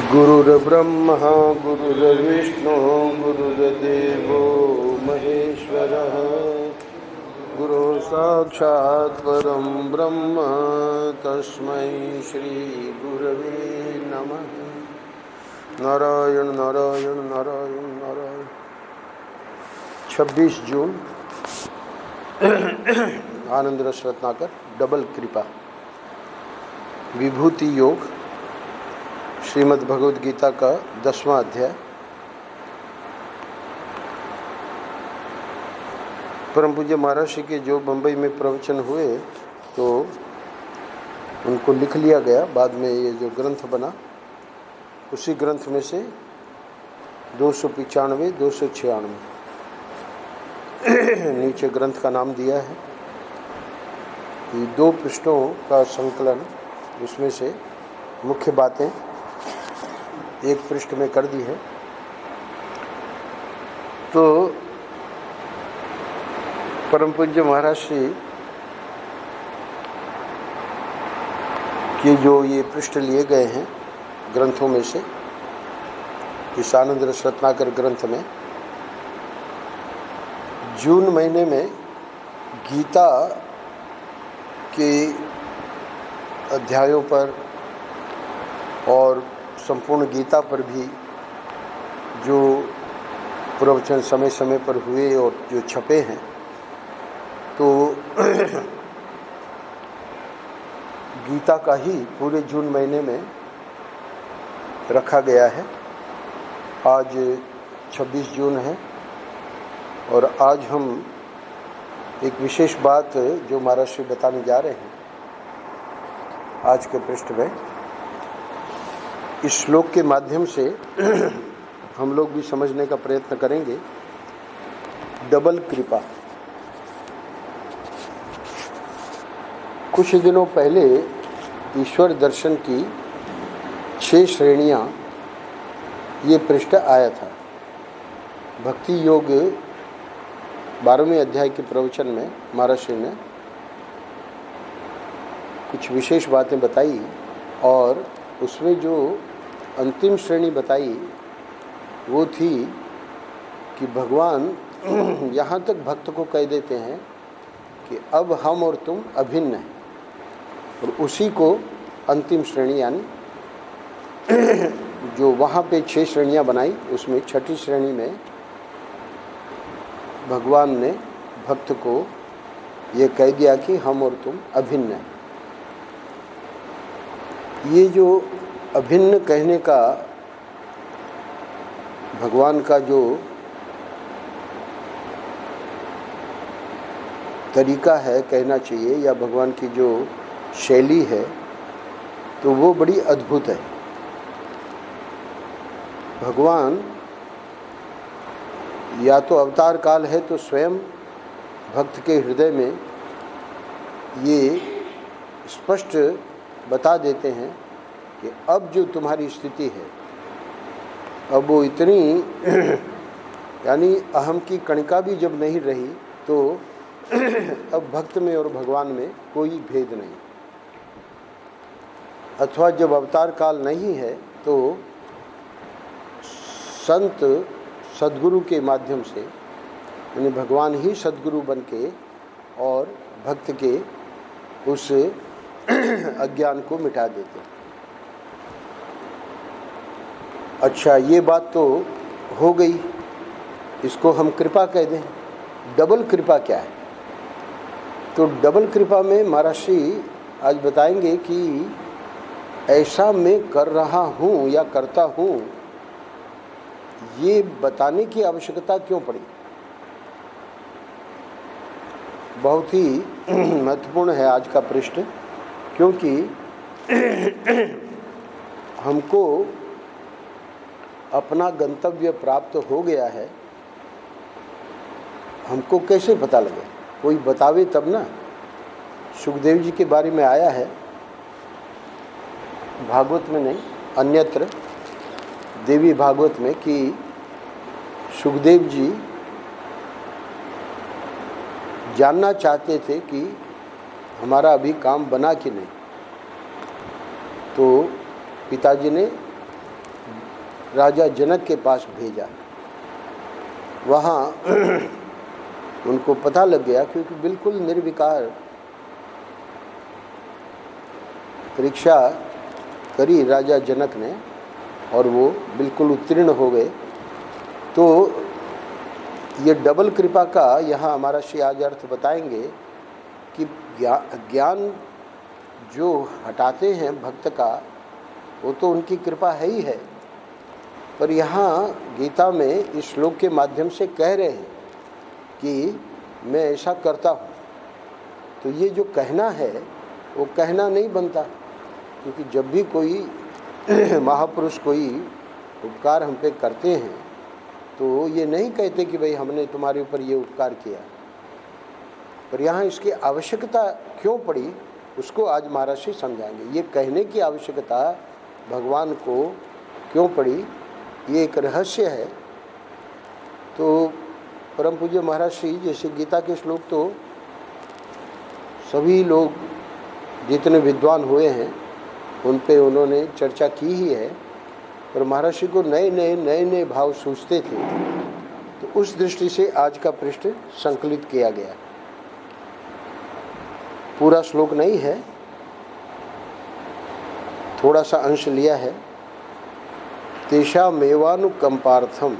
गुरुर्ब्रह्मा गुरुर्विष्णु गुरुर्देवो महेश्वरः गुरु साक्षात् परं ब्रह्म तस्मै श्री गुरवे नमः। नारायण नारायण नारायण नारायण। 26 जून आनंद रस रत्नाकर डबल कृपा विभूति योग श्रीमद् भगवद गीता का 10वां अध्याय। परम पूज्य महाराज श्री के जो बम्बई में प्रवचन हुए तो उनको लिख लिया गया। बाद में ये जो ग्रंथ बना उसी ग्रंथ में से 295 296 नीचे ग्रंथ का नाम दिया है। ये 2 पृष्ठों का संकलन, उसमें से मुख्य बातें एक पृष्ठ में कर दी है। तो परम पूज्य महाराज श्री के जो ये पृष्ठ लिए गए हैं ग्रंथों में से, इस आनंद रस रत्नाकर ग्रंथ में जून महीने में गीता के अध्यायों पर और संपूर्ण गीता पर भी जो प्रवचन समय समय पर हुए और जो छपे हैं, तो गीता का ही पूरे जून महीने में रखा गया है। आज 26 जून है और आज हम एक विशेष बात जो महाराज श्री बताने जा रहे हैं आज के पृष्ठ में, इस श्लोक के माध्यम से हम लोग भी समझने का प्रयत्न करेंगे। डबल कृपा। कुछ दिनों पहले ईश्वर दर्शन की 6 श्रेणियां, ये पृष्ठ आया था। भक्ति योग 12वें अध्याय के प्रवचन में महाराज श्री ने कुछ विशेष बातें बताई और उसमें जो अंतिम श्रेणी बताई वो थी कि भगवान यहाँ तक भक्त को कह देते हैं कि अब हम और तुम अभिन्न हैं, और उसी को अंतिम श्रेणी यानी जो वहाँ पे 6 श्रेणियाँ बनाई, उसमें 6ठी श्रेणी में भगवान ने भक्त को ये कह दिया कि हम और तुम अभिन्न हैं। ये जो अभिन्न कहने का भगवान का जो तरीका है कहना चाहिए, या भगवान की जो शैली है, तो वो बड़ी अद्भुत है। भगवान या तो अवतार काल है तो स्वयं भक्त के हृदय में ये स्पष्ट बता देते हैं कि अब जो तुम्हारी स्थिति है, अब वो इतनी यानी अहम की कणिका भी जब नहीं रही, तो अब भक्त में और भगवान में कोई भेद नहीं। अथवा जब अवतार काल नहीं है तो संत सद्गुरु के माध्यम से, यानी भगवान ही सद्गुरु बन के और भक्त के उस अज्ञान को मिटा देते। अच्छा, ये बात तो हो गई, इसको हम कृपा कह दें। डबल कृपा क्या है? तो डबल कृपा में महाराज श्री आज बताएंगे कि ऐसा मैं कर रहा हूँ या करता हूँ, ये बताने की आवश्यकता क्यों पड़ी। बहुत ही महत्वपूर्ण है आज का पृष्ठ, क्योंकि हमको अपना गंतव्य प्राप्त हो गया है, हमको कैसे पता लगे? कोई बतावे तब ना। सुखदेव जी के बारे में आया है, भागवत में नहीं अन्यत्र देवी भागवत में, कि सुखदेव जी जानना चाहते थे कि हमारा अभी काम बना कि नहीं। तो पिताजी ने राजा जनक के पास भेजा। वहाँ उनको पता लग गया, क्योंकि बिल्कुल निर्विकार परीक्षा करी राजा जनक ने और वो बिल्कुल उत्तीर्ण हो गए। तो ये डबल कृपा का यहाँ हमारा श्री आज अर्थ बताएंगे कि ज्ञान जो हटाते हैं भक्त का, वो तो उनकी कृपा है ही है, पर यहाँ गीता में इस श्लोक के माध्यम से कह रहे हैं कि मैं ऐसा करता हूँ। तो ये जो कहना है वो कहना नहीं बनता, क्योंकि जब भी कोई महापुरुष कोई उपकार हम पे करते हैं तो ये नहीं कहते कि भाई हमने तुम्हारे ऊपर ये उपकार किया, पर यहाँ इसकी आवश्यकता क्यों पड़ी उसको आज महाराज जी समझाएंगे। ये कहने की आवश्यकता भगवान को क्यों पड़ी, ये एक रहस्य है। तो परम पूज्य महाराज श्री जैसे गीता के श्लोक तो सभी लोग जितने विद्वान हुए हैं उन पे उन्होंने चर्चा की ही है, पर महाराज श्री को नए नए भाव सूझते थे, तो उस दृष्टि से आज का पृष्ठ संकलित किया गया। पूरा श्लोक नहीं है, थोड़ा सा अंश लिया है। तेषामेवानुकंपार्थम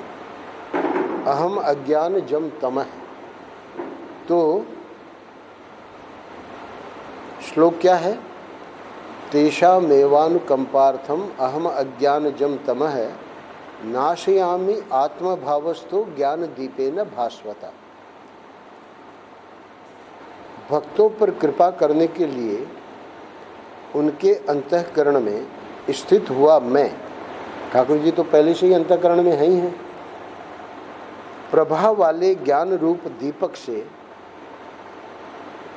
अहम अज्ञान जम तमः। तो श्लोक क्या है? तेषामेवानुकंपार्थम अहम अज्ञान जम तमः नाशयामि आत्मभावस्तो ज्ञान दीपेन भास्वता। भक्तों पर कृपा करने के लिए उनके अंतःकरण में स्थित हुआ मैं, ठाकुर जी तो पहले से ही अंतःकरण में है ही हैं, प्रभा वाले ज्ञान रूप दीपक से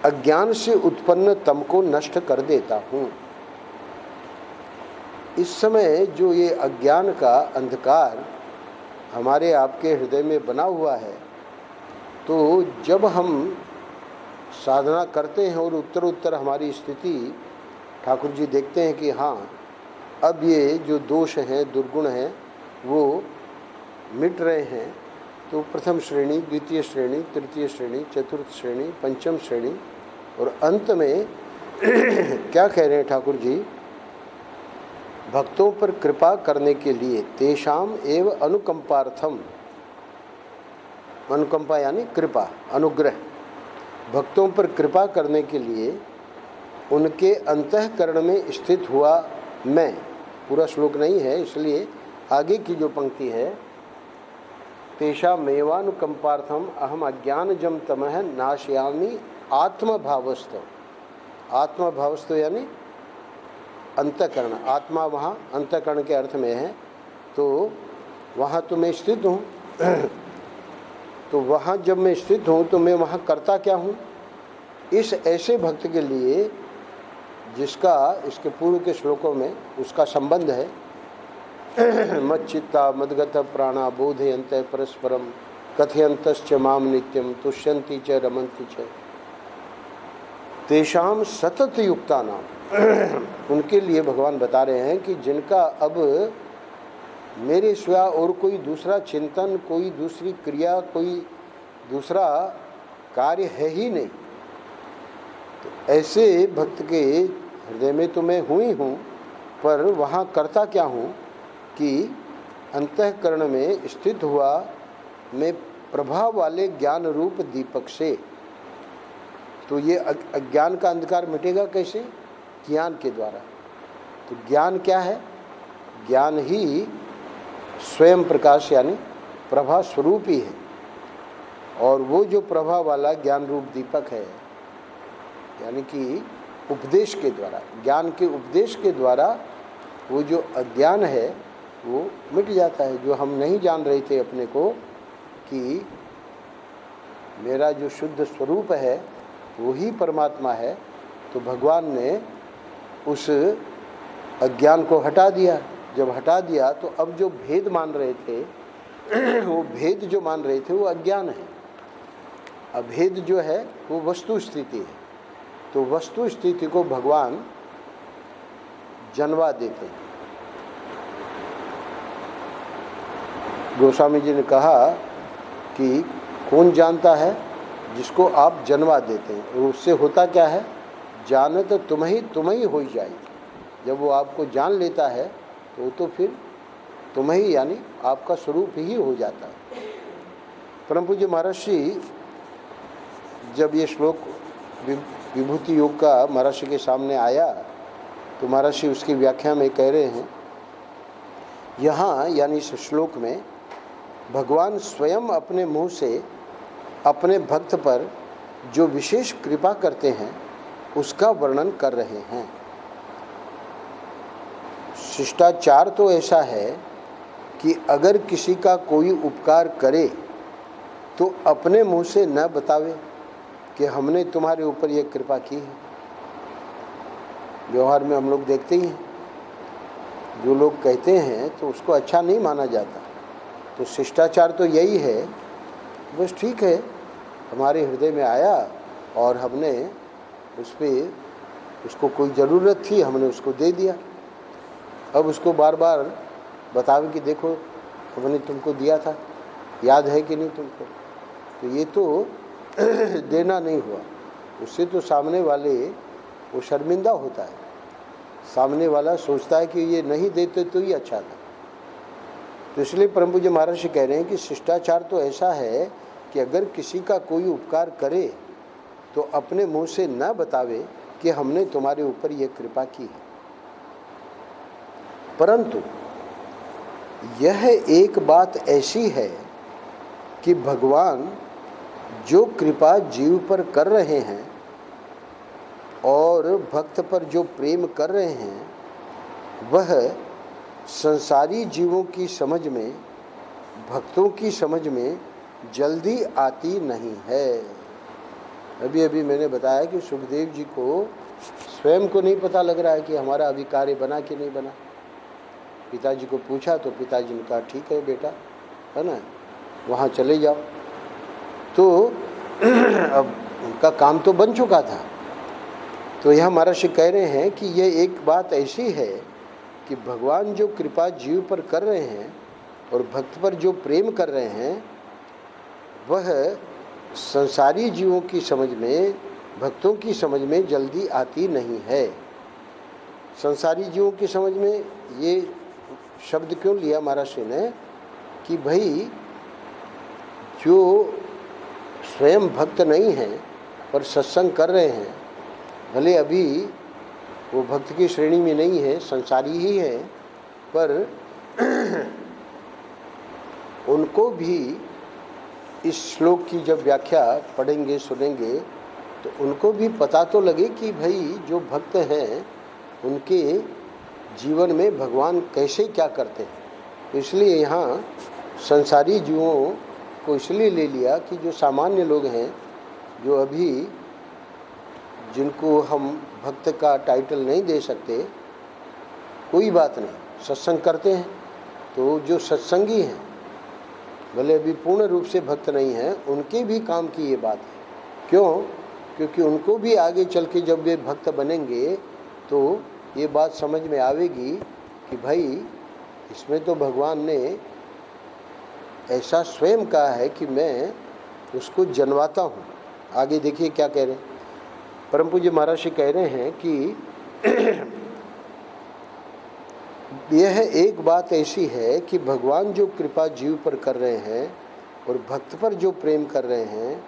अज्ञान से उत्पन्न तम को नष्ट कर देता हूँ। इस समय जो ये अज्ञान का अंधकार हमारे आपके हृदय में बना हुआ है, तो जब हम साधना करते हैं और उत्तर उत्तर हमारी स्थिति ठाकुर जी देखते हैं कि हाँ अब ये जो दोष हैं दुर्गुण हैं वो मिट रहे हैं, तो प्रथम श्रेणी, द्वितीय श्रेणी, तृतीय श्रेणी, चतुर्थ श्रेणी, पंचम श्रेणी और अंत में क्या कह रहे हैं ठाकुर जी? भक्तों पर कृपा करने के लिए तेषाम एव अनुकंपार्थम, अनुकंपा यानी कृपा, अनुग्रह, भक्तों पर कृपा करने के लिए उनके अंतःकरण में स्थित हुआ मैं। पूरा श्लोक नहीं है, इसलिए आगे की जो पंक्ति है, तेषामेवानुकंपार्थम अहम अज्ञानजम तमः नाशयामि आत्मभावस्तो। आत्मभावस्तो यानी अंतःकरण, आत्मा वहाँ अंतःकरण के अर्थ में है, तो वहाँ तो मैं स्थित हूँ। तो वहाँ जब मैं स्थित हूँ तो मैं वहाँ करता क्या हूँ? इस ऐसे भक्त के लिए जिसका इसके पूर्व के श्लोकों में उसका संबंध है, मच्चित्ता मदगत प्राणा बोधयन्ते परस्परम कथयन्तश्च माम नित्यम तुष्यन्ति च रमन्ति च तेषाम सतत युक्ता नाम। उनके लिए भगवान बता रहे हैं कि जिनका अब मेरे सिवा और कोई दूसरा चिंतन, कोई दूसरी क्रिया, कोई दूसरा कार्य है ही नहीं, तो ऐसे भक्त के हृदय में तो मैं हूँ ही हूँ, पर वहाँ करता क्या हूँ कि अंतःकरण में स्थित हुआ मैं प्रभाव वाले ज्ञान रूप दीपक से। तो ये अज्ञान का अंधकार मिटेगा कैसे? ज्ञान के द्वारा। तो ज्ञान क्या है? ज्ञान ही स्वयं प्रकाश यानी प्रभा स्वरूप ही है, और वो जो प्रभा वाला ज्ञान रूप दीपक है, यानी कि उपदेश के द्वारा, ज्ञान के उपदेश के द्वारा वो जो अज्ञान है वो मिट जाता है। जो हम नहीं जान रहे थे अपने को कि मेरा जो शुद्ध स्वरूप है वो ही परमात्मा है, तो भगवान ने उस अज्ञान को हटा दिया। जब हटा दिया तो अब जो भेद मान रहे थे वो भेद जो मान रहे थे वो अज्ञान है, अभेद जो है वो वस्तु स्थिति है। तो वस्तु स्थिति को भगवान जनवा देते हैं। गोस्वामी जी ने कहा कि कौन जानता है जिसको आप जन्मा देते हैं, और उससे होता क्या है, जानत तुम ही हो जाएगी। जब वो आपको जान लेता है तो वो तो फिर तुम ही यानी आपका स्वरूप ही हो जाता है। परम पूज्य महर्षि जब ये श्लोक विभूति योग का महर्षि के सामने आया तो महर्षि उसकी व्याख्या में कह रहे हैं, यहाँ यानी इस श्लोक में भगवान स्वयं अपने मुंह से अपने भक्त पर जो विशेष कृपा करते हैं उसका वर्णन कर रहे हैं। शिष्टाचार तो ऐसा है कि अगर किसी का कोई उपकार करे तो अपने मुंह से न बतावे कि हमने तुम्हारे ऊपर ये कृपा की है। व्यवहार में हम लोग देखते ही हैं, जो लोग कहते हैं तो उसको अच्छा नहीं माना जाता। तो शिष्टाचार तो यही है, बस ठीक है, हमारे हृदय में आया और हमने उसको कोई ज़रूरत थी, हमने उसको दे दिया। अब उसको बार बार बतावे कि देखो हमने तुमको दिया था, याद है कि नहीं तुमको। तो ये तो देना नहीं हुआ, उससे तो सामने वाले वो शर्मिंदा होता है। सामने वाला सोचता है कि ये नहीं देते तो ही अच्छा था। तो इसलिए परम पूज्य महर्षि कह रहे हैं कि शिष्टाचार तो ऐसा है कि अगर किसी का कोई उपकार करे तो अपने मुंह से न बतावे कि हमने तुम्हारे ऊपर ये कृपा की है। परंतु यह एक बात ऐसी है कि भगवान जो कृपा जीव पर कर रहे हैं और भक्त पर जो प्रेम कर रहे हैं वह संसारी जीवों की समझ में, भक्तों की समझ में जल्दी आती नहीं है। अभी अभी मैंने बताया कि सुखदेव जी को स्वयं को नहीं पता लग रहा है कि हमारा अभी कार्य बना कि नहीं बना। पिताजी को पूछा तो पिताजी ने कहा ठीक है बेटा, है ना, वहाँ चले जाओ। तो अब उनका काम तो बन चुका था। तो यह महर्षि कह रहे हैं कि यह एक बात ऐसी है कि भगवान जो कृपा जीव पर कर रहे हैं और भक्त पर जो प्रेम कर रहे हैं वह संसारी जीवों की समझ में, भक्तों की समझ में जल्दी आती नहीं है। संसारी जीवों की समझ में ये शब्द क्यों लिया महर्षि ने कि भाई जो स्वयं भक्त नहीं हैं पर सत्संग कर रहे हैं, भले अभी वो भक्त की श्रेणी में नहीं है, संसारी ही है, पर उनको भी इस श्लोक की जब व्याख्या पढ़ेंगे सुनेंगे तो उनको भी पता तो लगे कि भाई जो भक्त हैं उनके जीवन में भगवान कैसे क्या करते हैं। तो इसलिए यहाँ संसारी जीवों को इसलिए ले लिया कि जो सामान्य लोग हैं, जो अभी जिनको हम भक्त का टाइटल नहीं दे सकते, कोई बात नहीं, सत्संग करते हैं। तो जो सत्संगी हैं, भले अभी पूर्ण रूप से भक्त नहीं हैं, उनके भी काम की ये बात है। क्यों? क्योंकि उनको भी आगे चल के जब वे भक्त बनेंगे तो ये बात समझ में आवेगी कि भाई इसमें तो भगवान ने ऐसा स्वयं कहा है कि मैं उसको जन्माता हूँ। आगे देखिए क्या कह रहे हैं। परम पूज्य महर्षि कह रहे हैं कि यह एक बात ऐसी है कि भगवान जो कृपा जीव पर कर रहे हैं और भक्त पर जो प्रेम कर रहे हैं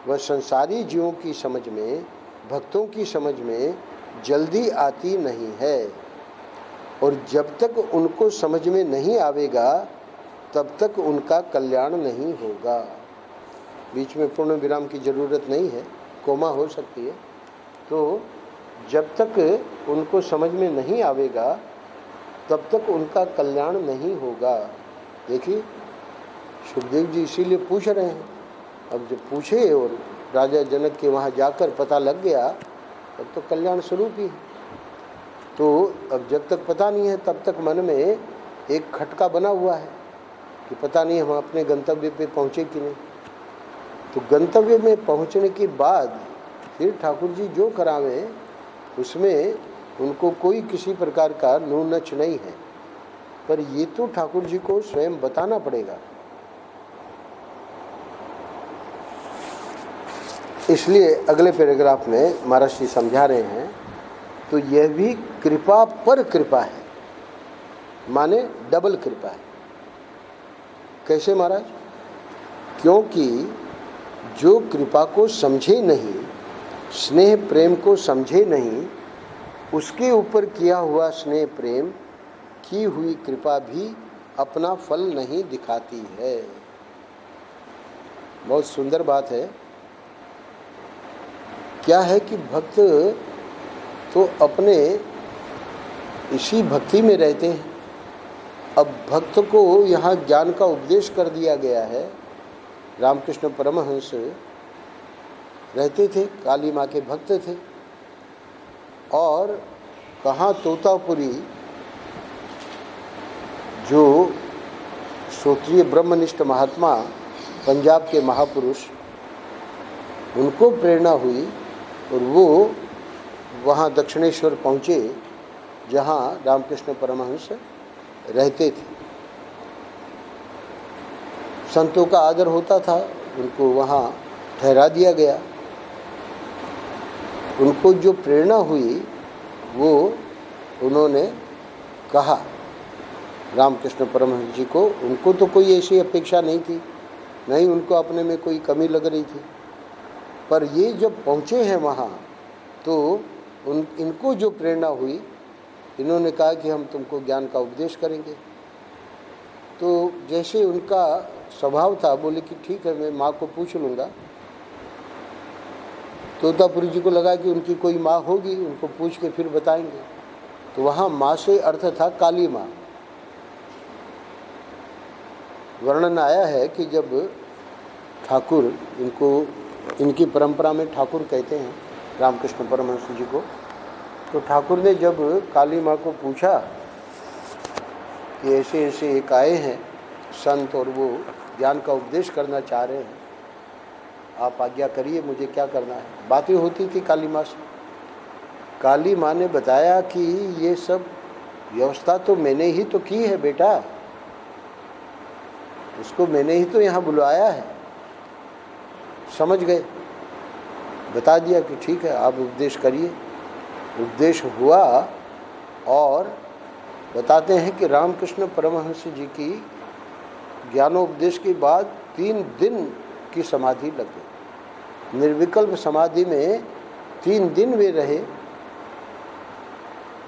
वह संसारी जीवों की समझ में, भक्तों की समझ में जल्दी आती नहीं है। और जब तक उनको समझ में नहीं आवेगा तब तक उनका कल्याण नहीं होगा। बीच में पूर्ण विराम की ज़रूरत नहीं है, कोमा हो सकती है। तो जब तक उनको समझ में नहीं आवेगा तब तक उनका कल्याण नहीं होगा। देखिए सुखदेव जी इसीलिए पूछ रहे हैं। अब जब पूछे और राजा जनक के वहाँ जाकर पता लग गया तब तो कल्याण स्वरूप ही है। तो अब जब तक पता नहीं है तब तक मन में एक खटका बना हुआ है कि पता नहीं हम अपने गंतव्य पे पहुँचे कि नहीं। तो गंतव्य में पहुँचने के बाद फिर ठाकुर जी जो करावें उसमें उनको कोई किसी प्रकार का नून नच नहीं है। पर ये तो ठाकुर जी को स्वयं बताना पड़ेगा। इसलिए अगले पैराग्राफ में महाराज जी समझा रहे हैं, तो यह भी कृपा पर कृपा है, माने डबल कृपा है। कैसे महाराज? क्योंकि जो कृपा को समझे नहीं, स्नेह प्रेम को समझे नहीं, उसके ऊपर किया हुआ स्नेह प्रेम की हुई कृपा भी अपना फल नहीं दिखाती है। बहुत सुंदर बात है। क्या है कि भक्त तो अपने इसी भक्ति में रहते हैं। अब भक्त को यहाँ ज्ञान का उपदेश कर दिया गया है। रामकृष्ण परमहंस रहते थे, काली माँ के भक्त थे, और कहाँ तोतापुरी जो श्रोत्रिय ब्रह्मनिष्ठ महात्मा, पंजाब के महापुरुष, उनको प्रेरणा हुई और वो वहाँ दक्षिणेश्वर पहुँचे जहाँ रामकृष्ण परमहंस रहते थे। संतों का आदर होता था, उनको वहाँ ठहरा दिया गया। उनको जो प्रेरणा हुई वो उन्होंने कहा रामकृष्ण परमहंस जी को। उनको तो कोई ऐसी अपेक्षा नहीं थी, नहीं उनको अपने में कोई कमी लग रही थी, पर ये जब पहुँचे हैं वहाँ तो इनको जो प्रेरणा हुई, इन्होंने कहा कि हम तुमको ज्ञान का उपदेश करेंगे। तो जैसे उनका स्वभाव था, बोले कि ठीक है, मैं माँ को पूछ लूँगा। तोतापुरी जी को लगा कि उनकी कोई माँ होगी, उनको पूछ के फिर बताएंगे। तो वहाँ माँ से अर्थ था काली माँ। वर्णन आया है कि जब ठाकुर, इनकी परंपरा में ठाकुर कहते हैं रामकृष्ण परमहंस जी को, तो ठाकुर ने जब काली माँ को पूछा कि ऐसे ऐसे एक आए हैं संत और वो ज्ञान का उपदेश करना चाह रहे हैं, आप आज्ञा करिए, मुझे क्या करना है। बातें होती थी काली माँ से। काली माँ ने बताया कि ये सब व्यवस्था तो मैंने ही तो की है बेटा, उसको मैंने ही तो यहाँ बुलाया है। समझ गए, बता दिया कि ठीक है, आप उपदेश करिए। उपदेश हुआ और बताते हैं कि रामकृष्ण परमहंस जी की ज्ञानोपदेश के बाद 3 दिन की समाधि लग गई। निर्विकल्प समाधि में 3 दिन वे रहे।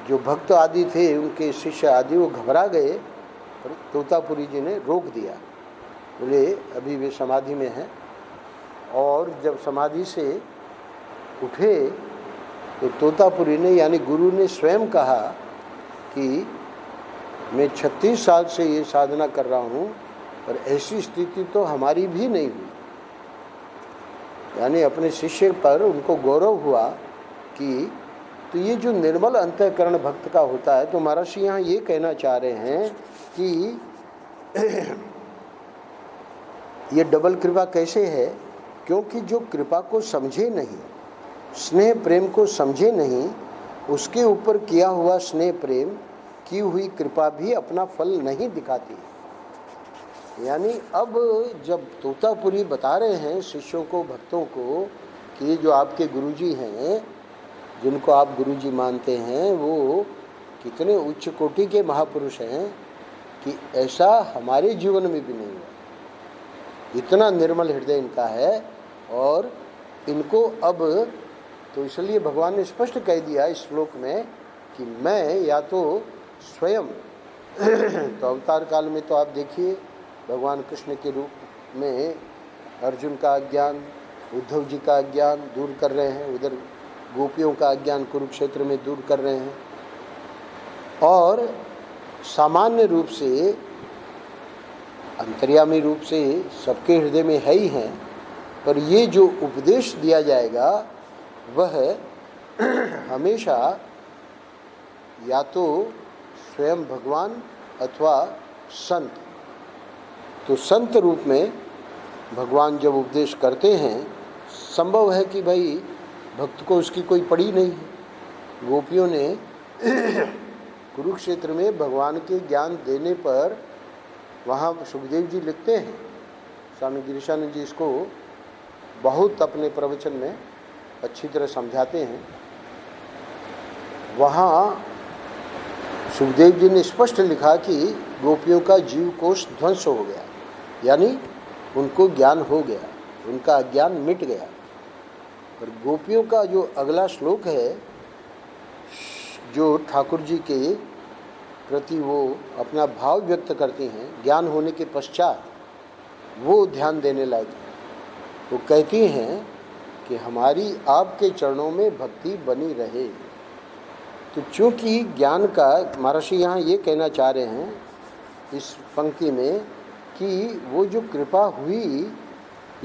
जो भक्त आदि थे, उनके शिष्य आदि, वो घबरा गए, पर तोतापुरी जी ने रोक दिया। बोले अभी वे समाधि में हैं। और जब समाधि से उठे तो तोतापुरी ने, यानी गुरु ने स्वयं कहा कि मैं 36 साल से ये साधना कर रहा हूँ, पर ऐसी स्थिति तो हमारी भी नहीं हुई। यानी अपने शिष्य पर उनको गौरव हुआ कि तो ये जो निर्मल अंतःकरण भक्त का होता है। तो महाराज जी यहाँ ये कहना चाह रहे हैं कि ये डबल कृपा कैसे है? क्योंकि जो कृपा को समझे नहीं, स्नेह प्रेम को समझे नहीं, उसके ऊपर किया हुआ स्नेह प्रेम की हुई कृपा भी अपना फल नहीं दिखाती। यानी अब जब तोतापुरी बता रहे हैं शिष्यों को, भक्तों को, कि ये जो आपके गुरुजी हैं, जिनको आप गुरुजी मानते हैं, वो कितने उच्च कोटि के महापुरुष हैं कि ऐसा हमारे जीवन में भी नहीं हुआ। इतना निर्मल हृदय इनका है। और इनको अब तो इसलिए भगवान ने स्पष्ट कह दिया इस श्लोक में कि मैं या तो स्वयं तो अवतार काल में तो आप देखिए भगवान कृष्ण के रूप में अर्जुन का अज्ञान, उद्धव जी का अज्ञान दूर कर रहे हैं, उधर गोपियों का अज्ञान कुरुक्षेत्र में दूर कर रहे हैं। और सामान्य रूप से, अंतर्यामी रूप से सबके हृदय में है ही हैं, पर ये जो उपदेश दिया जाएगा वह हमेशा या तो स्वयं भगवान अथवा संत। तो संत रूप में भगवान जब उपदेश करते हैं, संभव है कि भाई भक्त को उसकी कोई पड़ी नहीं है। गोपियों ने कुरुक्षेत्र में भगवान के ज्ञान देने पर वहाँ सुखदेव जी लिखते हैं, स्वामी गिरीशानंद जी इसको बहुत अपने प्रवचन में अच्छी तरह समझाते हैं। वहाँ सुखदेव जी ने स्पष्ट लिखा कि गोपियों का जीव कोष ध्वंस हो गया, यानी उनको ज्ञान हो गया, उनका अज्ञान मिट गया। और गोपियों का जो अगला श्लोक है, जो ठाकुर जी के प्रति वो अपना भाव व्यक्त करती हैं ज्ञान होने के पश्चात, वो ध्यान देने लायक है। वो कहती हैं कि हमारी आपके चरणों में भक्ति बनी रहे। तो चूँकि ज्ञान का महर्षि यहाँ ये कहना चाह रहे हैं इस पंक्ति में कि वो जो कृपा हुई,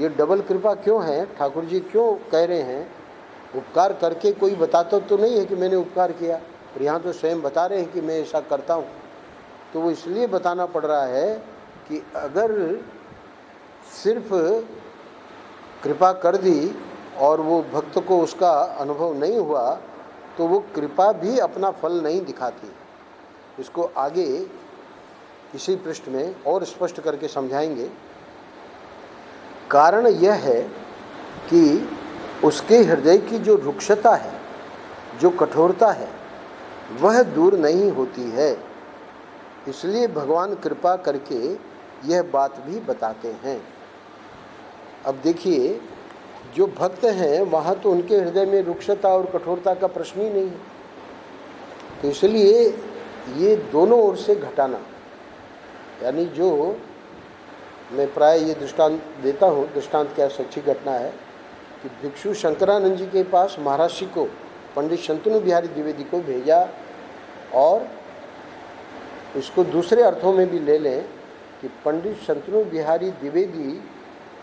ये डबल कृपा क्यों है, ठाकुर जी क्यों कह रहे हैं, उपकार करके कोई बताता तो नहीं है कि मैंने उपकार किया, और यहाँ तो स्वयं बता रहे हैं कि मैं ऐसा करता हूँ। तो वो इसलिए बताना पड़ रहा है कि अगर सिर्फ कृपा कर दी और वो भक्त को उसका अनुभव नहीं हुआ तो वो कृपा भी अपना फल नहीं दिखाती। इसको आगे इसी पृष्ठ में और स्पष्ट करके समझाएंगे। कारण यह है कि उसके हृदय की जो रुक्षता है, जो कठोरता है, वह दूर नहीं होती है। इसलिए भगवान कृपा करके यह बात भी बताते हैं। अब देखिए, जो भक्त हैं वहाँ तो उनके हृदय में रुक्षता और कठोरता का प्रश्न ही नहीं है। तो इसलिए ये दोनों ओर से घटाना, यानी जो मैं प्राय ये दृष्टांत देता हूँ, दृष्टांत क्या सच्ची घटना है कि भिक्षु शंकरानंद जी के पास महाराष्ट्र को पंडित शंतनु बिहारी द्विवेदी को भेजा, और इसको दूसरे अर्थों में भी ले लें कि पंडित शंतनु बिहारी द्विवेदी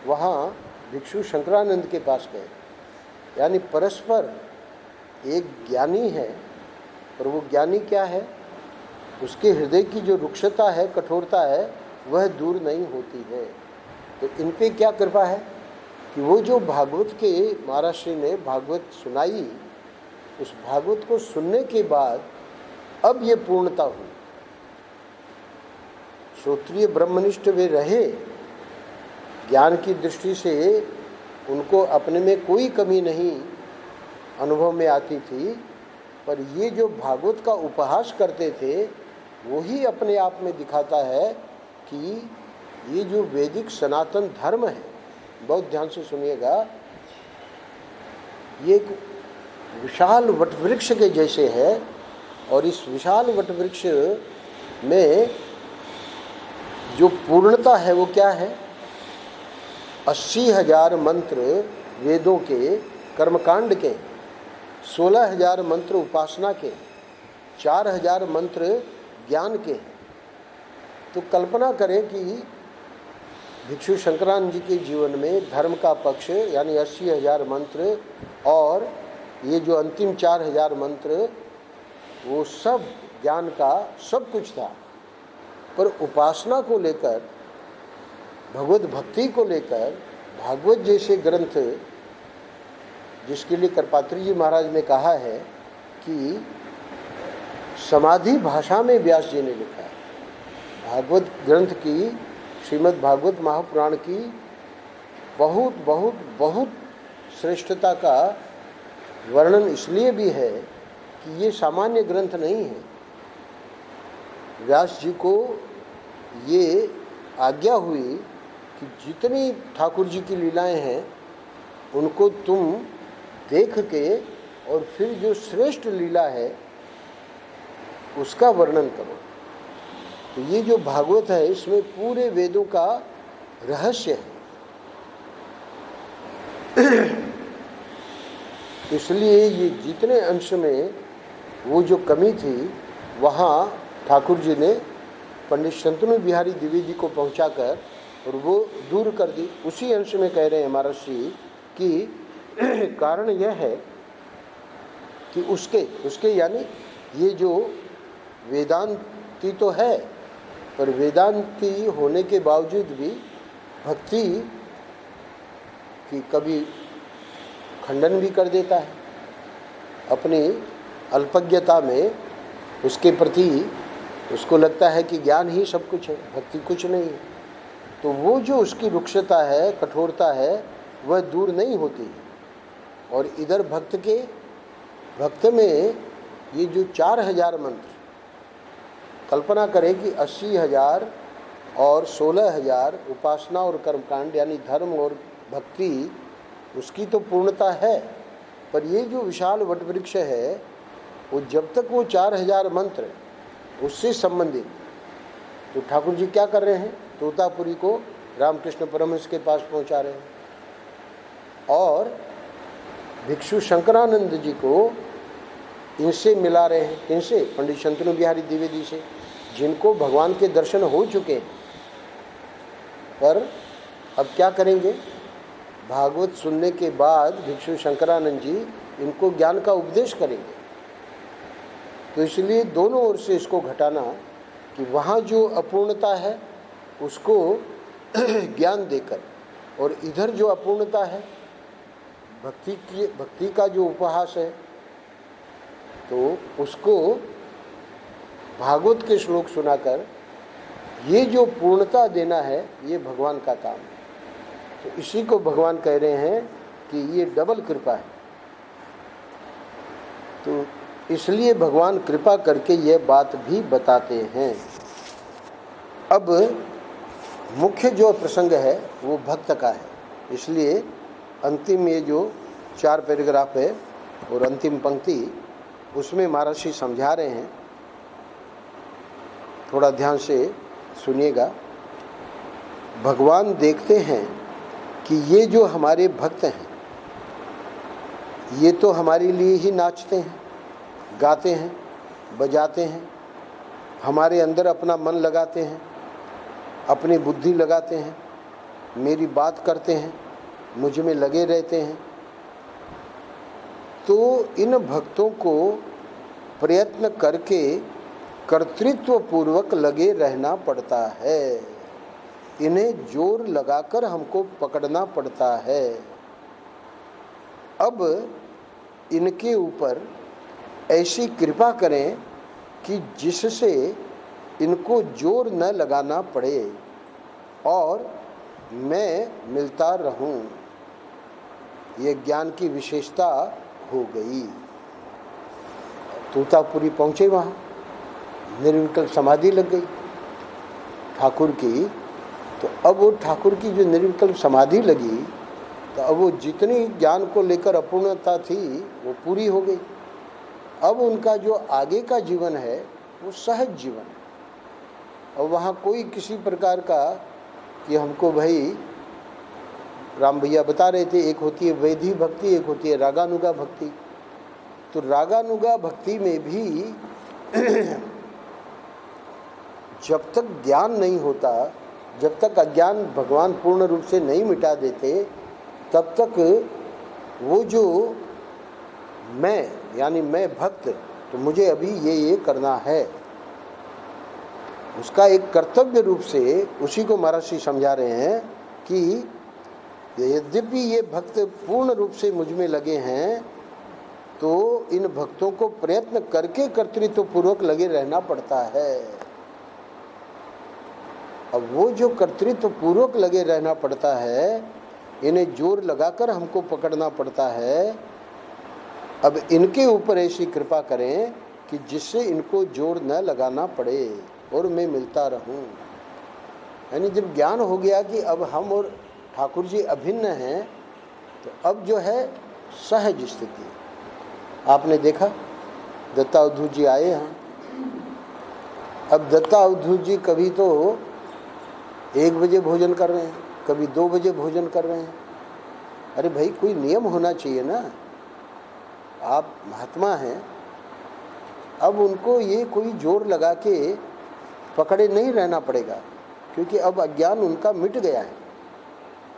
वहाँ भिक्षु शंकरानंद के पास गए, यानी परस्पर एक ज्ञानी है, और वो ज्ञानी क्या है, उसके हृदय की जो रुक्षता है, कठोरता है, वह दूर नहीं होती है। तो इन पे क्या कृपा है कि वो जो भागवत के महाराष्ट्र ने भागवत सुनाई, उस भागवत को सुनने के बाद अब ये पूर्णता हुई। श्रोत्रिय ब्रह्मनिष्ठ वे रहे, ज्ञान की दृष्टि से उनको अपने में कोई कमी नहीं अनुभव में आती थी, पर ये जो भागवत का उपहास करते थे वही अपने आप में दिखाता है कि ये जो वैदिक सनातन धर्म है, बहुत ध्यान से सुनिएगा, ये एक विशाल वटवृक्ष के जैसे है, और इस विशाल वटवृक्ष में जो पूर्णता है वो क्या है, 80,000 मंत्र वेदों के, कर्मकांड के, 16,000 मंत्र उपासना के, 4,000 मंत्र ज्ञान के। तो कल्पना करें कि भिक्षु शंकरानंद जी के जीवन में धर्म का पक्ष यानी 80,000 मंत्र और ये जो अंतिम 4,000 मंत्र, वो सब ज्ञान का सब कुछ था। पर उपासना को लेकर, भगवत भक्ति को लेकर, भागवत जैसे ग्रंथ जिसके लिए करपात्री जी महाराज ने कहा है कि समाधि भाषा में व्यास जी ने लिखा है, भागवत ग्रंथ की, श्रीमद् भागवत महापुराण की बहुत बहुत बहुत श्रेष्ठता का वर्णन इसलिए भी है कि ये सामान्य ग्रंथ नहीं है। व्यास जी को ये आज्ञा हुई कि जितनी ठाकुर जी की लीलाएं हैं उनको तुम देख के और फिर जो श्रेष्ठ लीला है उसका वर्णन करो। तो ये जो भागवत है इसमें पूरे वेदों का रहस्य है। इसलिए ये जितने अंश में वो जो कमी थी वहाँ ठाकुर जी ने पंडित शंतनु बिहारी द्विवेदी को पहुंचाकर और वो दूर कर दी। उसी अंश में कह रहे हैं महर्षि कि कारण यह है कि उसके यानी ये जो वेदांती तो है, पर वेदांती होने के बावजूद भी भक्ति की कभी खंडन भी कर देता है। अपनी अल्पज्ञता में उसके प्रति उसको लगता है कि ज्ञान ही सब कुछ है, भक्ति कुछ नहीं है, तो वो जो उसकी रुक्षता है, कठोरता है, वह दूर नहीं होती है। और इधर भक्त में ये जो 4000 मंत्र, कल्पना करें कि 80,000 और 16,000 उपासना और कर्मकांड यानी धर्म और भक्ति, उसकी तो पूर्णता है, पर ये जो विशाल वटवृक्ष है वो जब तक वो 4000 मंत्र उससे संबंधित, तो ठाकुर जी क्या कर रहे हैं, तोतापुरी को रामकृष्ण परमहंस के पास पहुंचा रहे हैं और भिक्षु शंकरानंद जी को इनसे मिला रहे हैं। किनसे? पंडित शंतनु बिहारी द्विवेदी से, जिनको भगवान के दर्शन हो चुके हैं। पर अब क्या करेंगे? भागवत सुनने के बाद भिक्षु शंकरानंद जी इनको ज्ञान का उपदेश करेंगे। तो इसलिए दोनों ओर से इसको घटाना कि वहाँ जो अपूर्णता है उसको ज्ञान देकर, और इधर जो अपूर्णता है भक्ति का जो उपहास है, तो उसको भागवत के श्लोक सुनाकर ये जो पूर्णता देना है ये भगवान का काम है। तो इसी को भगवान कह रहे हैं कि ये डबल कृपा है। तो इसलिए भगवान कृपा करके ये बात भी बताते हैं। अब मुख्य जो प्रसंग है वो भक्त का है, इसलिए अंतिम ये जो 4 पैराग्राफ है और अंतिम पंक्ति, उसमें महर्षि समझा रहे हैं, थोड़ा ध्यान से सुनिएगा। भगवान देखते हैं कि ये जो हमारे भक्त हैं ये तो हमारे लिए ही नाचते हैं, गाते हैं, बजाते हैं, हमारे अंदर अपना मन लगाते हैं, अपनी बुद्धि लगाते हैं, मेरी बात करते हैं, मुझ में लगे रहते हैं। तो इन भक्तों को प्रयत्न करके कर्तृत्व पूर्वक लगे रहना पड़ता है, इन्हें जोर लगाकर हमको पकड़ना पड़ता है। अब इनके ऊपर ऐसी कृपा करें कि जिससे इनको जोर न लगाना पड़े और मैं मिलता रहूं। ये ज्ञान की विशेषता हो गई। तोतापुरी पहुँचे, वहाँ निर्विकल्प समाधि लग गई ठाकुर की। तो अब वो ठाकुर की जो निर्विकल्प समाधि लगी, तो अब वो जितनी ज्ञान को लेकर अपूर्णता थी वो पूरी हो गई। अब उनका जो आगे का जीवन है वो सहज जीवन है। और वहाँ कोई किसी प्रकार का कि हमको भाई, राम भैया बता रहे थे, एक होती है वैधि भक्ति, एक होती है रागानुगा भक्ति। तो रागानुगा भक्ति में भी जब तक ज्ञान नहीं होता, जब तक अज्ञान भगवान पूर्ण रूप से नहीं मिटा देते, तब तक वो जो मैं यानी मैं भक्त, तो मुझे अभी ये करना है, उसका एक कर्तव्य रूप से उसी को महर्षि समझा रहे हैं कि यद्यपि ये भक्त पूर्ण रूप से मुझ में लगे हैं, तो इन भक्तों को प्रयत्न करके कर्तृत्व पूर्वक लगे रहना पड़ता है। अब वो जो कर्तृत्व पूर्वक लगे रहना पड़ता है, इन्हें जोर लगाकर हमको पकड़ना पड़ता है। अब इनके ऊपर ऐसी कृपा करें कि जिससे इनको जोर न लगाना पड़े और मैं मिलता रहूं। यानी जब ज्ञान हो गया कि अब हम और ठाकुर जी अभिन्न हैं, तो अब जो है सहज स्थिति। आपने देखा दत्ता अवधूत जी आए हैं। अब दत्ता अवधूत जी कभी तो 1 बजे भोजन कर रहे हैं, कभी 2 बजे भोजन कर रहे हैं। अरे भाई, कोई नियम होना चाहिए ना। आप महात्मा हैं, अब उनको ये कोई जोर लगा के पकड़े नहीं रहना पड़ेगा, क्योंकि अब अज्ञान उनका मिट गया है।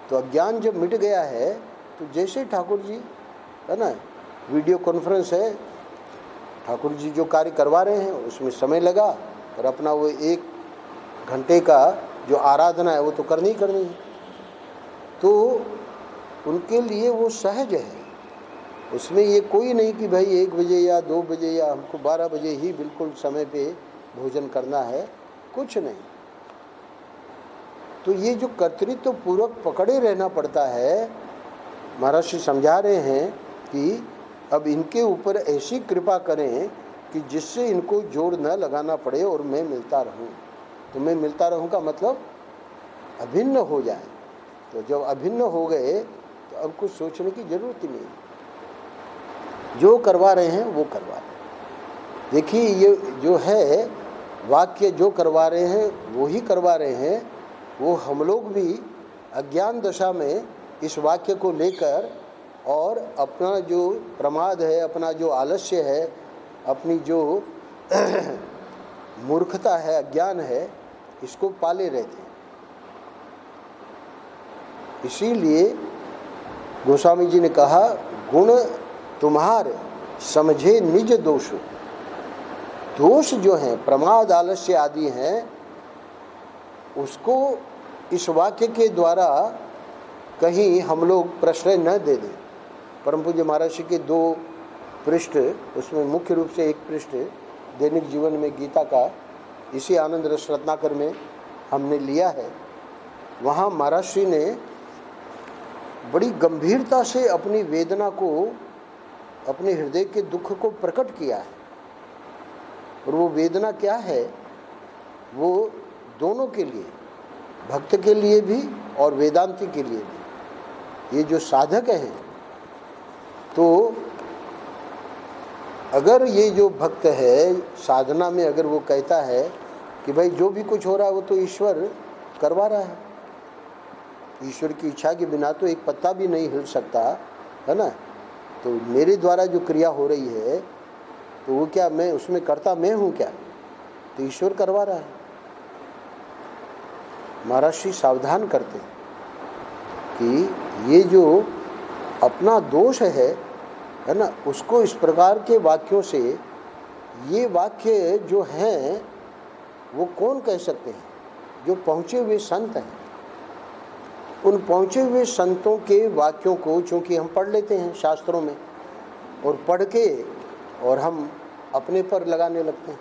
तो अज्ञान जब मिट गया है, तो जैसे ठाकुर जी है ना, वीडियो कॉन्फ्रेंस है, ठाकुर जी जो कार्य करवा रहे हैं उसमें समय लगा, और अपना वो 1 घंटे का जो आराधना है वो तो करनी ही करनी है। तो उनके लिए वो सहज है। उसमें ये कोई नहीं कि भाई 1 बजे या 2 बजे या हमको 12 बजे ही बिल्कुल समय पे भोजन करना है, कुछ नहीं। तो ये जो कर्तृत्व पूर्वक पकड़े रहना पड़ता है, महर्षि समझा रहे हैं कि अब इनके ऊपर ऐसी कृपा करें कि जिससे इनको जोर न लगाना पड़े और मैं मिलता रहूं। तो मैं मिलता रहूं का मतलब अभिन्न हो जाए। तो जब अभिन्न हो गए तो अब कुछ सोचने की जरूरत ही नहीं, जो करवा रहे हैं वो करवा रहे हैं। देखिए ये जो है वाक्य जो करवा रहे हैं वो ही करवा रहे हैं। वो हम लोग भी अज्ञान दशा में इस वाक्य को लेकर और अपना जो प्रमाद है, अपना जो आलस्य है, अपनी जो मूर्खता है, अज्ञान है, इसको पाले रहते हैं। इसीलिए गोस्वामी जी ने कहा, गुण तुम्हारे समझे निज दोष। दोष जो हैं, प्रमाद आलस्य आदि हैं, उसको इस वाक्य के द्वारा कहीं हम लोग प्रश्रय न दे दें। परम पूज्य महाराज के 2 पृष्ठ, उसमें मुख्य रूप से एक पृष्ठ दैनिक जीवन में गीता का इसी आनंद रस रत्नाकर में हमने लिया है। वहाँ महाराज ने बड़ी गंभीरता से अपनी वेदना को, अपने हृदय के दुख को प्रकट किया है। और वो वेदना क्या है, वो दोनों के लिए, भक्त के लिए भी और वेदांती के लिए भी। ये जो साधक हैं, तो अगर ये जो भक्त है साधना में, अगर वो कहता है कि भाई जो भी कुछ हो रहा है वो तो ईश्वर करवा रहा है, ईश्वर की इच्छा के बिना तो एक पत्ता भी नहीं हिल सकता है ना, तो मेरे द्वारा जो क्रिया हो रही है तो वो क्या मैं उसमें करता मैं हूँ क्या, तो ईश्वर करवा रहा है। महाराज श्री सावधान करते हैं कि ये जो अपना दोष है ना, उसको इस प्रकार के वाक्यों से, ये वाक्य जो हैं वो कौन कह सकते हैं, जो पहुँचे हुए संत हैं। उन पहुँचे हुए संतों के वाक्यों को चूँकि हम पढ़ लेते हैं शास्त्रों में, और पढ़ के और हम अपने पर लगाने लगते हैं,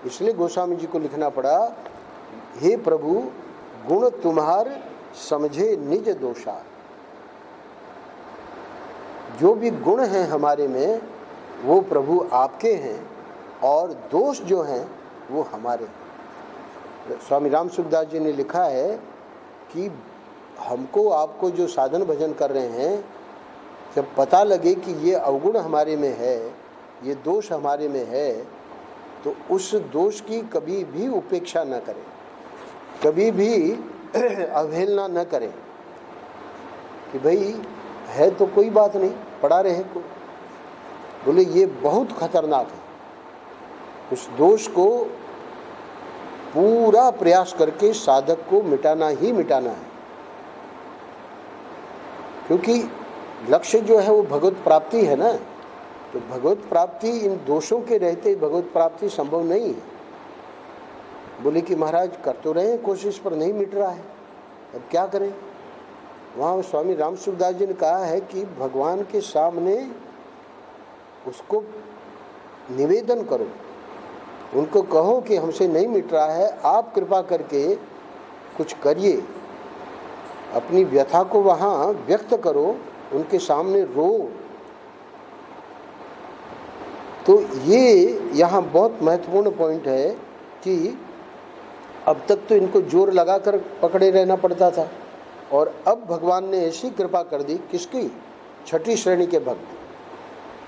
इसलिए गोस्वामी जी को लिखना पड़ा, हे प्रभु गुण तुम्हार समझे निज दोषा। जो भी गुण हैं हमारे में वो प्रभु आपके हैं, और दोष जो हैं वो हमारे। स्वामी राम सुखदास जी ने लिखा है कि हमको आपको जो साधन भजन कर रहे हैं, जब पता लगे कि ये अवगुण हमारे में है, ये दोष हमारे में है, तो उस दोष की कभी भी उपेक्षा न करें, कभी भी अवहेलना न करें कि भाई है तो कोई बात नहीं, पड़ा रहे को। बोले ये बहुत खतरनाक है। उस दोष को पूरा प्रयास करके साधक को मिटाना ही मिटाना है, क्योंकि लक्ष्य जो है वो भगवत प्राप्ति है ना। तो भगवत प्राप्ति, इन दोषों के रहते भगवत प्राप्ति संभव नहीं है। बोले कि महाराज कर तो रहे हैं कोशिश, पर नहीं मिट रहा है, अब क्या करें। वहाँ स्वामी राम सुखदास जी ने कहा है कि भगवान के सामने उसको निवेदन करो, उनको कहो कि हमसे नहीं मिट रहा है, आप कृपा करके कुछ करिए, अपनी व्यथा को वहाँ व्यक्त करो, उनके सामने रो। तो ये यहाँ बहुत महत्वपूर्ण पॉइंट है कि अब तक तो इनको जोर लगाकर पकड़े रहना पड़ता था, और अब भगवान ने ऐसी कृपा कर दी, किसकी, छठी श्रेणी के भक्त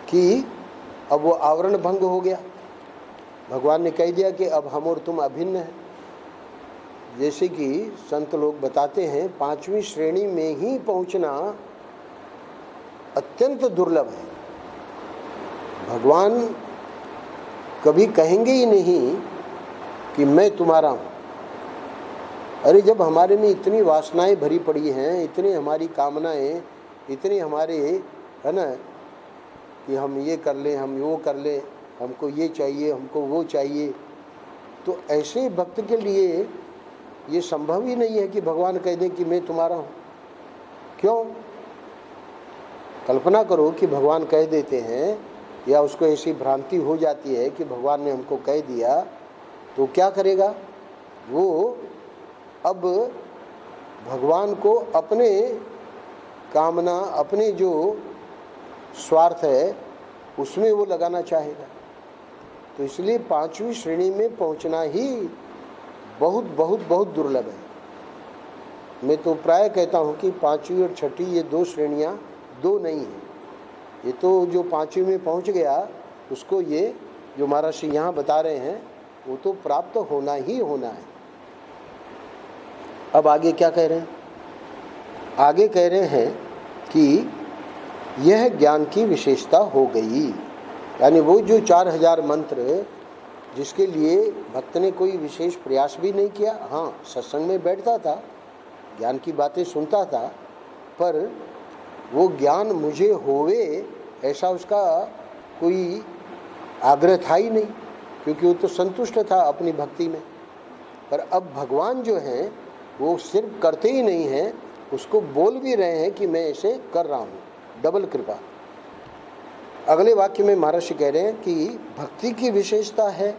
कि अब वो आवरण भंग हो गया। भगवान ने कह दिया कि अब हम और तुम अभिन्न हैं। जैसे कि संत लोग बताते हैं, 5वीं श्रेणी में ही पहुंचना अत्यंत दुर्लभ है। भगवान कभी कहेंगे ही नहीं कि मैं तुम्हारा हूँ। अरे जब हमारे में इतनी वासनाएं भरी पड़ी हैं, इतनी हमारी कामनाएं, इतनी हमारे, है ना, कि हम ये कर लें, हम वो कर लें, हमको ये चाहिए, हमको वो चाहिए, तो ऐसे भक्त के लिए ये संभव ही नहीं है कि भगवान कह दें कि मैं तुम्हारा हूँ। क्यों? कल्पना करो कि भगवान कह देते हैं, या उसको ऐसी भ्रांति हो जाती है कि भगवान ने हमको कह दिया, तो क्या करेगा वो? अब भगवान को अपने कामना, अपने जो स्वार्थ है उसमें वो लगाना चाहेगा। तो इसलिए 5वीं श्रेणी में पहुंचना ही बहुत बहुत बहुत दुर्लभ है। मैं तो प्राय कहता हूं कि 5वीं और 6ठी ये 2 श्रेणियां 2 नहीं है। ये तो जो 5वीं में पहुंच गया उसको ये जो महर्षि यहाँ बता रहे हैं वो तो प्राप्त होना ही होना है। अब आगे क्या कह रहे हैं? आगे कह रहे हैं कि यह ज्ञान की विशेषता हो गई, यानी वो जो 4000 मंत्र जिसके लिए भक्त ने कोई विशेष प्रयास भी नहीं किया, हाँ सत्संग में बैठता था, ज्ञान की बातें सुनता था, पर वो ज्ञान मुझे होवे ऐसा उसका कोई आग्रह था ही नहीं, क्योंकि वो तो संतुष्ट था अपनी भक्ति में। पर अब भगवान जो हैं वो सिर्फ करते ही नहीं हैं, उसको बोल भी रहे हैं कि मैं ऐसे कर रहा हूँ, डबल कृपा। अगले वाक्य में महर्षि कह रहे हैं कि भक्ति की विशेषता है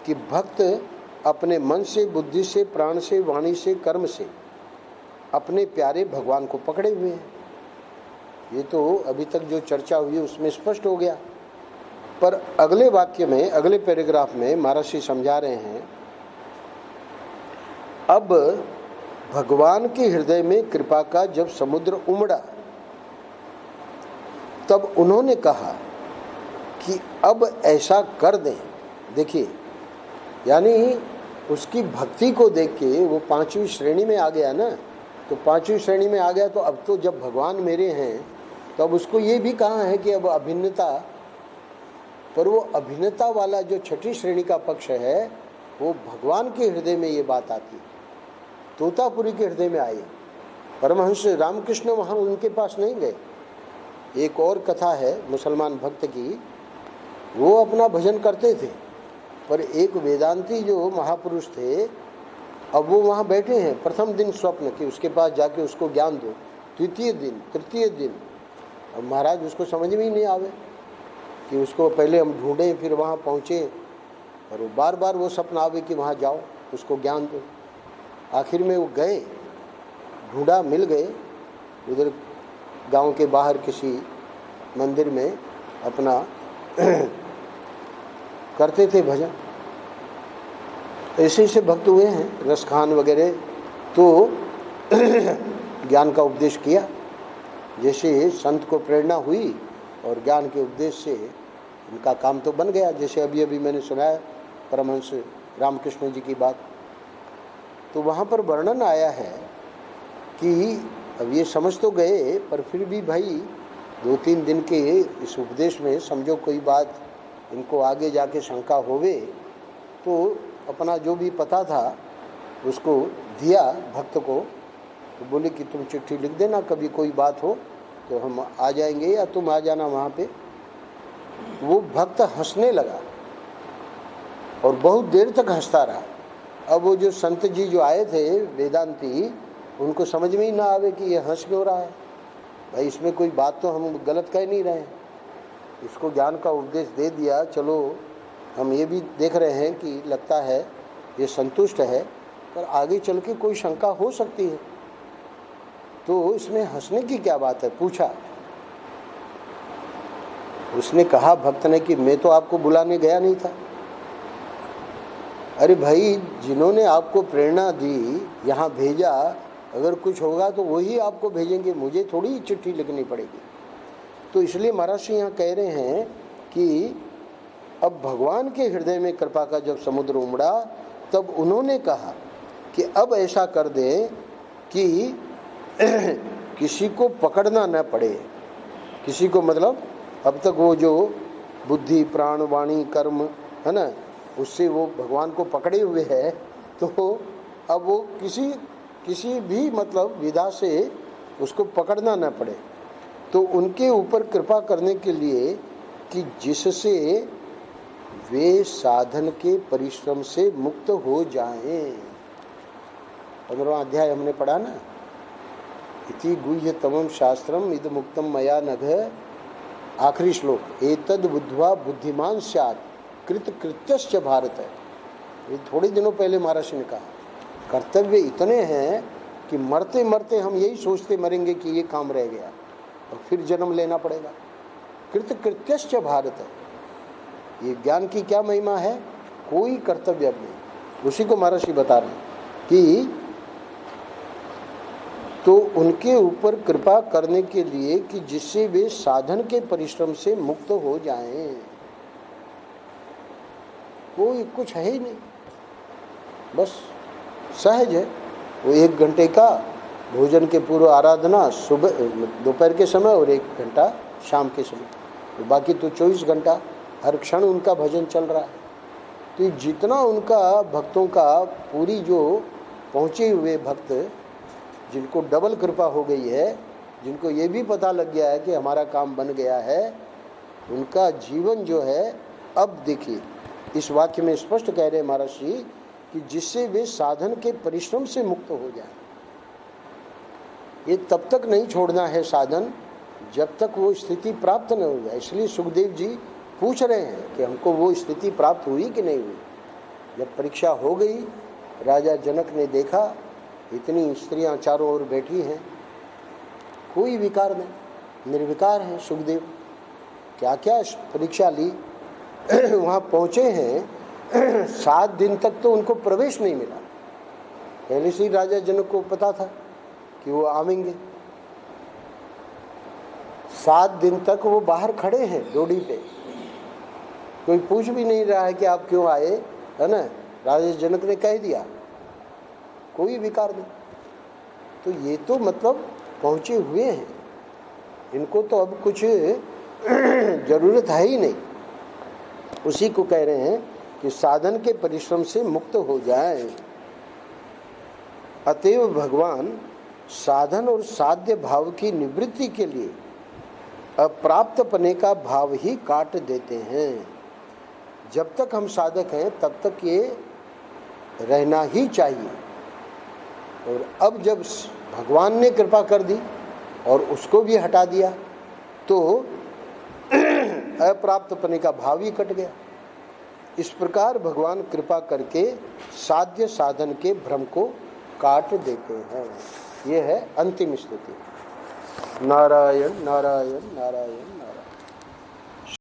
कि भक्त अपने मन से, बुद्धि से, प्राण से, वाणी से, कर्म से अपने प्यारे भगवान को पकड़े हुए हैं। ये तो अभी तक जो चर्चा हुई उसमें स्पष्ट हो गया। पर अगले वाक्य में, अगले पैराग्राफ में महर्षि समझा रहे हैं, अब भगवान के हृदय में कृपा का जब समुद्र उमड़ा तब उन्होंने कहा कि अब ऐसा कर दें। देखिए, यानी उसकी भक्ति को देख के वो 5वीं श्रेणी में आ गया ना, तो 5वीं श्रेणी में आ गया तो अब तो जब भगवान मेरे हैं तो अब उसको ये भी कहा है कि अब अभिन्नता, पर वो अभिन्नता वाला जो 6ठी श्रेणी का पक्ष है वो भगवान के हृदय में ये बात आती, तोतापुरी के हृदय में आई। परमहंस रामकृष्ण वहाँ उनके पास नहीं गए। एक और कथा है मुसलमान भक्त की, वो अपना भजन करते थे, पर एक वेदांती जो महापुरुष थे, अब वो वहाँ बैठे हैं। प्रथम दिन स्वप्न कि उसके पास जाके उसको ज्ञान दो, द्वितीय दिन, तृतीय दिन, अब महाराज उसको समझ में ही नहीं आवे कि उसको पहले हम ढूंढें, फिर वहाँ पहुँचे, और वो बार बार वो सपना आवे कि वहाँ जाओ उसको ज्ञान दो। आखिर में वो गए, ढूंढा, मिल गए, उधर गांव के बाहर किसी मंदिर में अपना करते थे भजन। ऐसे ऐसे भक्त हुए हैं, रसखान वगैरह, तो ज्ञान का उपदेश किया। जैसे संत को प्रेरणा हुई और ज्ञान के उपदेश से उनका काम तो बन गया। जैसे अभी अभी मैंने सुनाया परमहंस रामकृष्ण जी की बात, तो वहाँ पर वर्णन आया है कि अब ये समझ तो गए, पर फिर भी भाई 2-3 दिन के इस उपदेश में समझो कोई बात इनको आगे जाके शंका होवे, तो अपना जो भी पता था उसको दिया भक्त को। तो बोले कि तुम चिट्ठी लिख देना, कभी कोई बात हो तो हम आ जाएंगे या तुम आ जाना वहाँ पे। वो भक्त हंसने लगा और बहुत देर तक हंसता रहा। अब वो जो संत जी जो आए थे वेदांती, उनको समझ में ही ना आवे कि ये हंस क्यों रहा है। भाई इसमें कोई बात तो हम गलत कह नहीं रहे हैं, इसको ज्ञान का उपदेश दे दिया, चलो हम ये भी देख रहे हैं कि लगता है ये संतुष्ट है, पर आगे चल के कोई शंका हो सकती है, तो इसमें हंसने की क्या बात है, पूछा। उसने कहा भक्त ने कि मैं तो आपको बुलाने गया नहीं था। अरे भाई, जिन्होंने आपको प्रेरणा दी, यहाँ भेजा, अगर कुछ होगा तो वही आपको भेजेंगे, मुझे थोड़ी चिट्ठी लिखनी पड़ेगी। तो इसलिए महर्षि यहाँ कह रहे हैं कि अब भगवान के हृदय में कृपा का जब समुद्र उमड़ा तब उन्होंने कहा कि अब ऐसा कर दें कि किसी को पकड़ना न पड़े। किसी को मतलब अब तक वो जो बुद्धि, प्राण, वाणी, कर्म है ना, उससे वो भगवान को पकड़े हुए है, तो अब वो किसी भी मतलब विधा से उसको पकड़ना न पड़े। तो उनके ऊपर कृपा करने के लिए कि जिससे वे साधन के परिश्रम से मुक्त हो जाएं। 15वां अध्याय हमने पढ़ा ना, इति गुह्यतमं शास्त्रम इद मुक्तम मया नघ। आखिरी श्लोक, एतद बुद्ध्वा बुद्धिमान स्यात् कृत कृत्यश्च भारत। ये थोड़े दिनों पहले महर्षि ने कहा, कर्तव्य इतने हैं कि मरते मरते हम यही सोचते मरेंगे कि ये काम रह गया और फिर जन्म लेना पड़ेगा। कृत कृत्यश्च भारत, ये ज्ञान की क्या महिमा है, कोई कर्तव्य अब नहीं। उसी को महर्षि बता रहे हैं कि तो उनके ऊपर कृपा करने के लिए कि जिससे वे साधन के परिश्रम से मुक्त हो जाएं। कोई कुछ है ही नहीं, बस सहज है। वो 1 घंटे का भोजन के पूर्व आराधना सुबह दोपहर के समय और 1 घंटा शाम के समय, तो बाकी तो 24 घंटा हर क्षण उनका भजन चल रहा है। तो जितना उनका भक्तों का पूरी जो पहुँचे हुए भक्त जिनको डबल कृपा हो गई है, जिनको ये भी पता लग गया है कि हमारा काम बन गया है, उनका जीवन जो है, अब देखिए इस वाक्य में स्पष्ट कह रहे हैं महर्षि कि जिससे वे साधन के परिश्रम से मुक्त हो जाए। ये तब तक नहीं छोड़ना है साधन जब तक वो स्थिति प्राप्त न हो जाए। इसलिए सुखदेव जी पूछ रहे हैं कि हमको वो स्थिति प्राप्त हुई कि नहीं हुई। जब परीक्षा हो गई, राजा जनक ने देखा इतनी स्त्रियां चारों ओर बैठी हैं, कोई विकार नहीं, निर्विकार हैं सुखदेव। क्या क्या परीक्षा ली। वहाँ पहुँचे हैं, 7 दिन तक तो उनको प्रवेश नहीं मिला। पहले से ही राजा जनक को पता था कि वो आवेंगे। 7 दिन तक वो बाहर खड़े हैं डोडी पे, कोई पूछ भी नहीं रहा है कि आप क्यों आए, है ना। राजा जनक ने कह दिया, कोई विकार नहीं। तो ये तो मतलब पहुँचे हुए हैं, इनको तो अब कुछ जरूरत है ही नहीं। उसी को कह रहे हैं कि साधन के परिश्रम से मुक्त हो जाए। अतएव भगवान साधन और साध्य भाव की निवृत्ति के लिए अप्राप्त पने का भाव ही काट देते हैं। जब तक हम साधक हैं तब तक ये रहना ही चाहिए। और अब जब भगवान ने कृपा कर दी और उसको भी हटा दिया तो अप्राप्त पने का भाव ही कट गया। इस प्रकार भगवान कृपा करके साध्य साधन के भ्रम को काट देते हैं। ये है अंतिम स्थिति। नारायण नारायण नारायण।